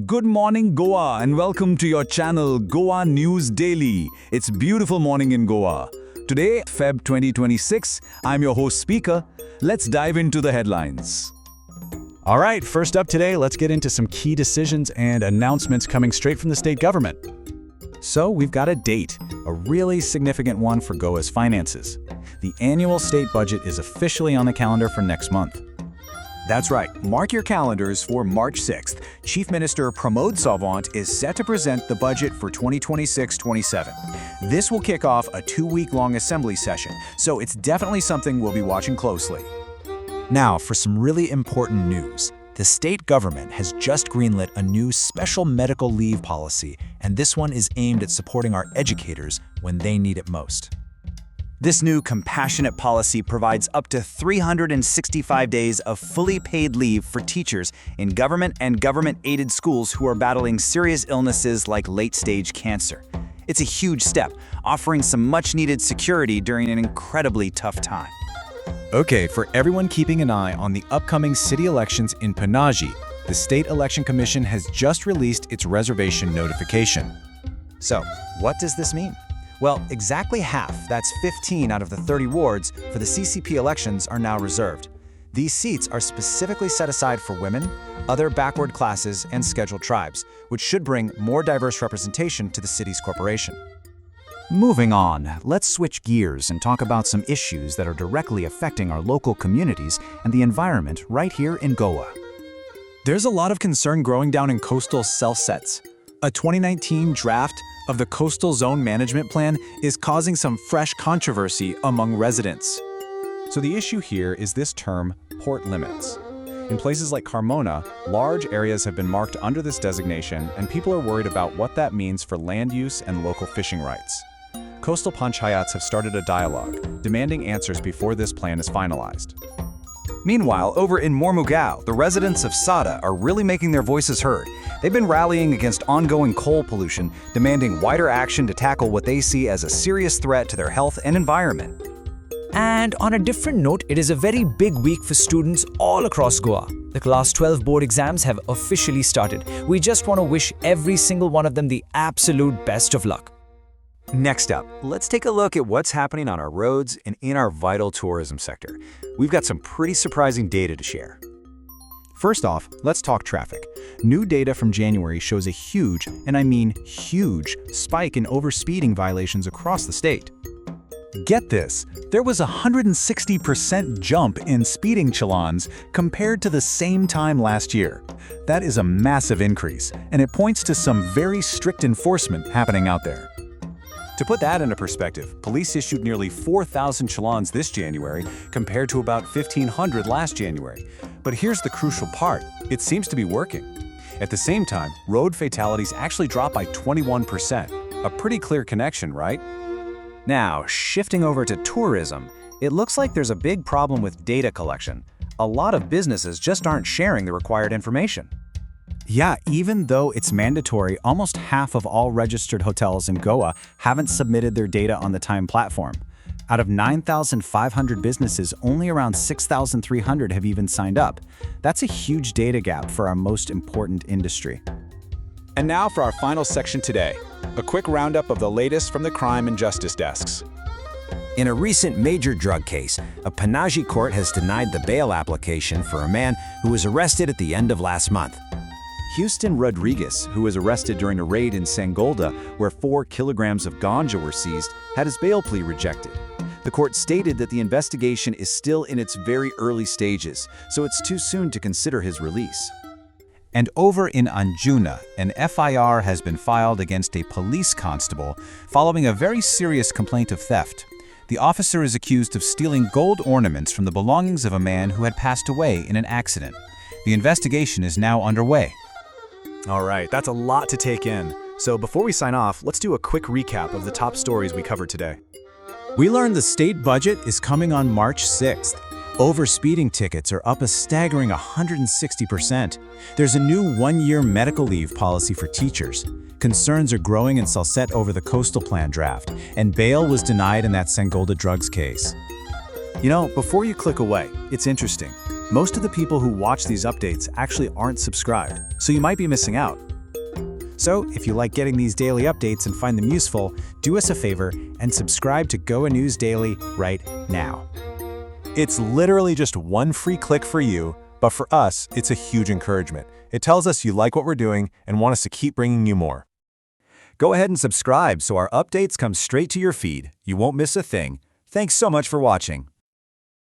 Good morning, Goa, and welcome to your channel, Goa News Daily. It's beautiful morning in Goa. Today, Feb 2026, I'm your host speaker. Let's dive into the headlines. All right, first up today, let's get into some key decisions and announcements coming straight from the state government. So we've got a date, a really significant one for Goa's finances. The annual state budget is officially on the calendar for next month. That's right. Mark your calendars for March 6th. Chief Minister Pramod Sawant is set to present the budget for 2026-27. This will kick off a 2-week-long assembly session, so it's definitely something we'll be watching closely. Now, for some really important news. The state government has just greenlit a new special medical leave policy, and this one is aimed at supporting our educators when they need it most. This new compassionate policy provides up to 365 days of fully paid leave for teachers in government and government-aided schools who are battling serious illnesses like late-stage cancer. It's a huge step, offering some much-needed security during an incredibly tough time. Okay, for everyone keeping an eye on the upcoming city elections in Panaji, the State Election Commission has just released its reservation notification. So, what does this mean? Well, exactly half, that's 15 out of the 30 wards for the CCP elections are now reserved. These seats are specifically set aside for women, other backward classes, and scheduled tribes, which should bring more diverse representation to the city's corporation. Moving on, let's switch gears and talk about some issues that are directly affecting our local communities and the environment right here in Goa. There's a lot of concern growing down in coastal Salcete. A 2019 draft of the Coastal Zone Management Plan is causing some fresh controversy among residents. So the issue here is this term, port limits. In places like Carmona, large areas have been marked under this designation, and people are worried about what that means for land use and local fishing rights. Coastal panchayats have started a dialogue, demanding answers before this plan is finalized. Meanwhile, over in Mormugao, the residents of Sada are really making their voices heard. They've been rallying against ongoing coal pollution, demanding wider action to tackle what they see as a serious threat to their health and environment. And on a different note, it is a very big week for students all across Goa. The Class 12 board exams have officially started. We just want to wish every single one of them the absolute best of luck. Next up, let's take a look at what's happening on our roads and in our vital tourism sector. We've got some pretty surprising data to share. First off, let's talk traffic. New data from January shows a huge, and I mean huge, spike in overspeeding violations across the state. Get this, there was a 160% jump in speeding challans compared to the same time last year. That is a massive increase, and it points to some very strict enforcement happening out there. To put that into perspective, police issued nearly 4,000 challans this January compared to about 1,500 last January. But here's the crucial part, it seems to be working. At the same time, road fatalities actually dropped by 21%. A pretty clear connection, right? Now, shifting over to tourism, it looks like there's a big problem with data collection. A lot of businesses just aren't sharing the required information. Yeah, even though it's mandatory, almost half of all registered hotels in Goa haven't submitted their data on the Time platform. Out of 9,500 businesses, only around 6,300 have even signed up. That's a huge data gap for our most important industry. And now for our final section today, a quick roundup of the latest from the crime and justice desks. In a recent major drug case, a Panaji court has denied the bail application for a man who was arrested at the end of last month. Houston Rodriguez, who was arrested during a raid in Sangolda where 4 kilograms of ganja were seized, had his bail plea rejected. The court stated that the investigation is still in its very early stages, so it's too soon to consider his release. And over in Anjuna, an FIR has been filed against a police constable following a very serious complaint of theft. The officer is accused of stealing gold ornaments from the belongings of a man who had passed away in an accident. The investigation is now underway. All right, that's a lot to take in. So before we sign off, let's do a quick recap of the top stories we covered today. We learned the state budget is coming on March 6th. Overspeeding tickets are up a staggering 160%. There's a new 1-year medical leave policy for teachers. Concerns are growing in Salcete over the coastal plan draft, and bail was denied in that Sangolda drugs case. You know, before you click away, it's interesting. Most of the people who watch these updates actually aren't subscribed, so you might be missing out. So, if you like getting these daily updates and find them useful, do us a favor and subscribe to Goa News Daily right now. It's literally just one free click for you, but for us, it's a huge encouragement. It tells us you like what we're doing and want us to keep bringing you more. Go ahead and subscribe so our updates come straight to your feed. You won't miss a thing. Thanks so much for watching.